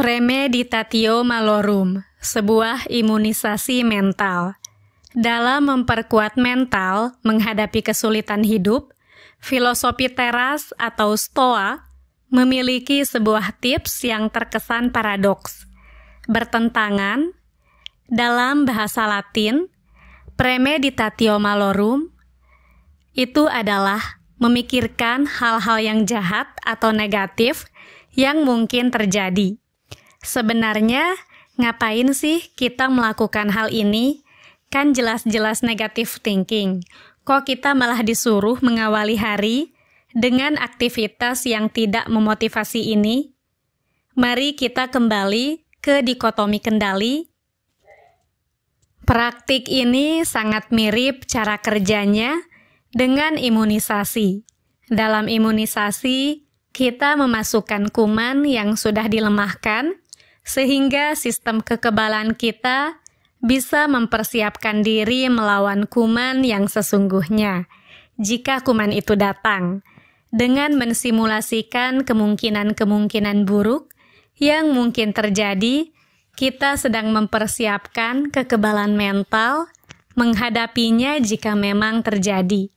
Premeditatio malorum, sebuah imunisasi mental. Dalam memperkuat mental menghadapi kesulitan hidup, filosofi teras atau Stoa memiliki sebuah tips yang terkesan paradoks. Bertentangan, dalam bahasa Latin, premeditatio malorum itu adalah memikirkan hal-hal yang jahat atau negatif yang mungkin terjadi. Sebenarnya, ngapain sih kita melakukan hal ini? Kan jelas-jelas negative thinking. Kok kita malah disuruh mengawali hari dengan aktivitas yang tidak memotivasi ini? Mari kita kembali ke dikotomi kendali. Praktik ini sangat mirip cara kerjanya dengan imunisasi. Dalam imunisasi, kita memasukkan kuman yang sudah dilemahkan, sehingga sistem kekebalan kita bisa mempersiapkan diri melawan kuman yang sesungguhnya, jika kuman itu datang, dengan mensimulasikan kemungkinan-kemungkinan buruk yang mungkin terjadi. Kita sedang mempersiapkan kekebalan mental menghadapinya jika memang terjadi.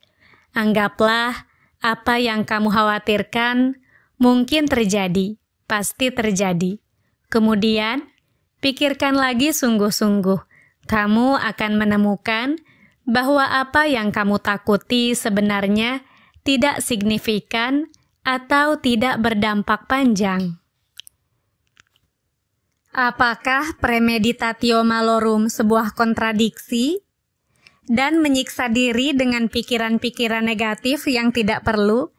Anggaplah apa yang kamu khawatirkan mungkin terjadi, pasti terjadi. Kemudian, pikirkan lagi sungguh-sungguh. Kamu akan menemukan bahwa apa yang kamu takuti sebenarnya tidak signifikan atau tidak berdampak panjang. Apakah premeditatio malorum sebuah kontradiksi? Dan menyiksa diri dengan pikiran-pikiran negatif yang tidak perlu?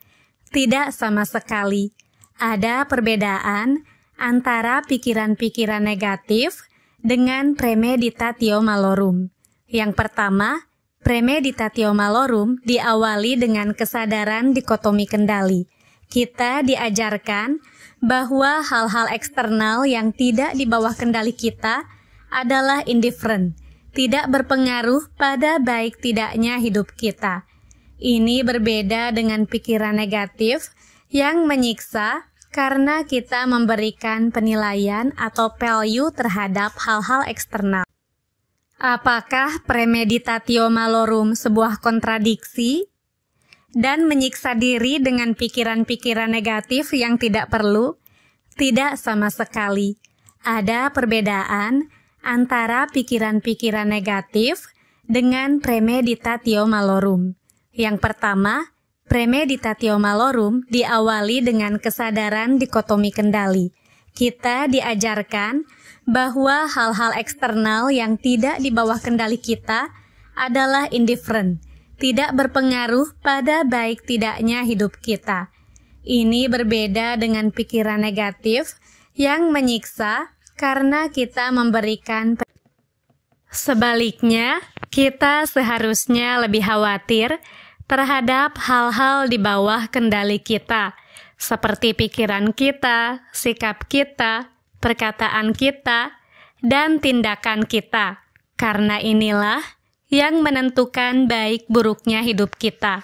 Tidak sama sekali. Ada perbedaan antara pikiran-pikiran negatif dengan premeditatio malorum. Yang pertama, premeditatio malorum diawali dengan kesadaran dikotomi kendali. Kita diajarkan bahwa hal-hal eksternal yang tidak di bawah kendali kita adalah indifferent, tidak berpengaruh pada baik tidaknya hidup kita. Ini berbeda dengan pikiran negatif yang menyiksa karena kita memberikan penilaian atau value terhadap hal-hal eksternal. Apakah premeditatio malorum sebuah kontradiksi? Dan menyiksa diri dengan pikiran-pikiran negatif yang tidak perlu? Tidak sama sekali. Ada perbedaan antara pikiran-pikiran negatif dengan premeditatio malorum. Yang pertama, premeditatio malorum diawali dengan kesadaran dikotomi kendali. Kita diajarkan bahwa hal-hal eksternal yang tidak di bawah kendali kita adalah indifferent, tidak berpengaruh pada baik tidaknya hidup kita. Ini berbeda dengan pikiran negatif yang menyiksa karena kita memberikan. Sebaliknya, kita seharusnya lebih khawatir terhadap hal-hal di bawah kendali kita, seperti pikiran kita, sikap kita, perkataan kita, dan tindakan kita, karena inilah yang menentukan baik buruknya hidup kita.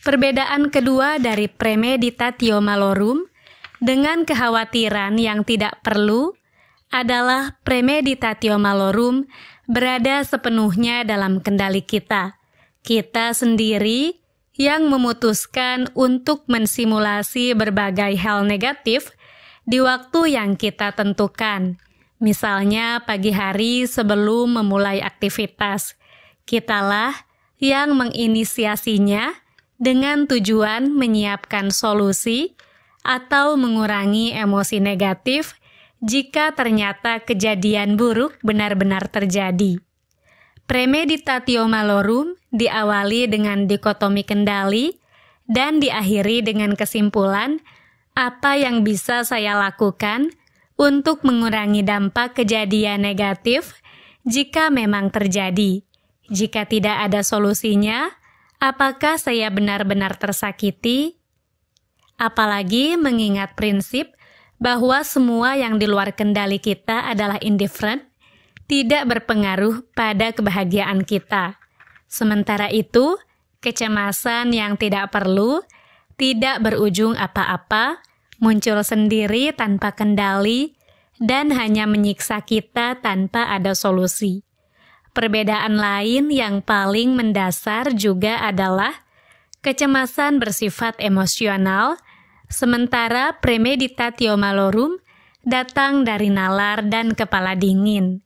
Perbedaan kedua dari premeditatio malorum dengan kekhawatiran yang tidak perlu adalah premeditatio malorum berada sepenuhnya dalam kendali kita. Kita sendiri yang memutuskan untuk mensimulasi berbagai hal negatif di waktu yang kita tentukan. Misalnya pagi hari sebelum memulai aktivitas. Kitalah yang menginisiasinya dengan tujuan menyiapkan solusi atau mengurangi emosi negatif jika ternyata kejadian buruk benar-benar terjadi. Premeditatio malorum diawali dengan dikotomi kendali dan diakhiri dengan kesimpulan apa yang bisa saya lakukan untuk mengurangi dampak kejadian negatif jika memang terjadi. Jika tidak ada solusinya, apakah saya benar-benar tersakiti? Apalagi mengingat prinsip bahwa semua yang di luar kendali kita adalah indifferent, tidak berpengaruh pada kebahagiaan kita. Sementara itu, kecemasan yang tidak perlu, tidak berujung apa-apa, muncul sendiri tanpa kendali, dan hanya menyiksa kita tanpa ada solusi. Perbedaan lain yang paling mendasar juga adalah kecemasan bersifat emosional, sementara premeditatio malorum datang dari nalar dan kepala dingin.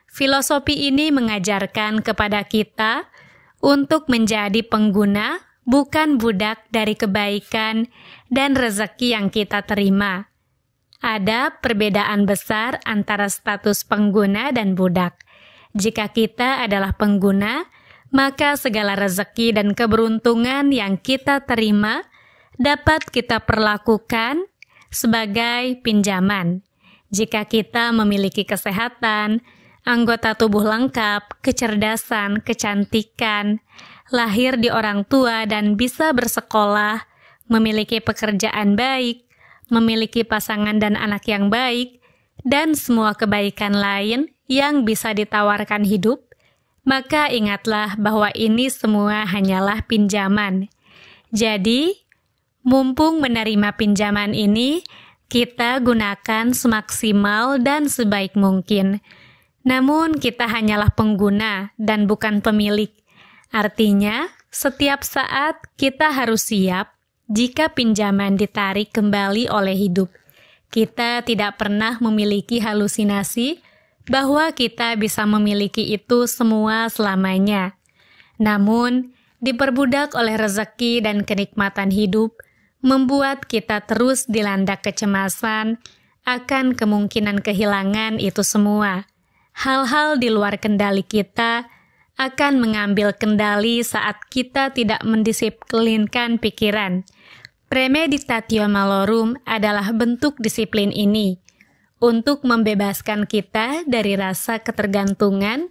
Filosofi ini mengajarkan kepada kita untuk menjadi pengguna, bukan budak dari kebaikan dan rezeki yang kita terima. Ada perbedaan besar antara status pengguna dan budak. Jika kita adalah pengguna, maka segala rezeki dan keberuntungan yang kita terima dapat kita perlakukan sebagai pinjaman. Jika kita memiliki kesehatan, anggota tubuh lengkap, kecerdasan, kecantikan, lahir di orang tua dan bisa bersekolah, memiliki pekerjaan baik, memiliki pasangan dan anak yang baik, dan semua kebaikan lain yang bisa ditawarkan hidup, maka ingatlah bahwa ini semua hanyalah pinjaman. Jadi, mumpung menerima pinjaman ini, kita gunakan semaksimal dan sebaik mungkin. Namun kita hanyalah pengguna dan bukan pemilik. Artinya, setiap saat kita harus siap jika pinjaman ditarik kembali oleh hidup. Kita tidak pernah memiliki halusinasi bahwa kita bisa memiliki itu semua selamanya. Namun, diperbudak oleh rezeki dan kenikmatan hidup, membuat kita terus dilanda kecemasan akan kemungkinan kehilangan itu semua. Hal-hal di luar kendali kita akan mengambil kendali saat kita tidak mendisiplinkan pikiran. Premeditatio malorum adalah bentuk disiplin ini untuk membebaskan kita dari rasa ketergantungan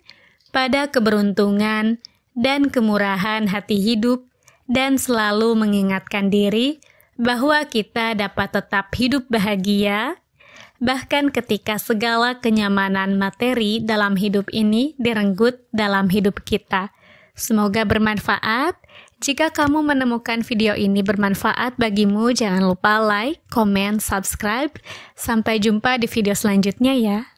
pada keberuntungan dan kemurahan hati hidup dan selalu mengingatkan diri bahwa kita dapat tetap hidup bahagia bahkan ketika segala kenyamanan materi dalam hidup ini direnggut dalam hidup kita. Semoga bermanfaat. Jika kamu menemukan video ini bermanfaat bagimu, jangan lupa like, komen, subscribe. Sampai jumpa di video selanjutnya ya.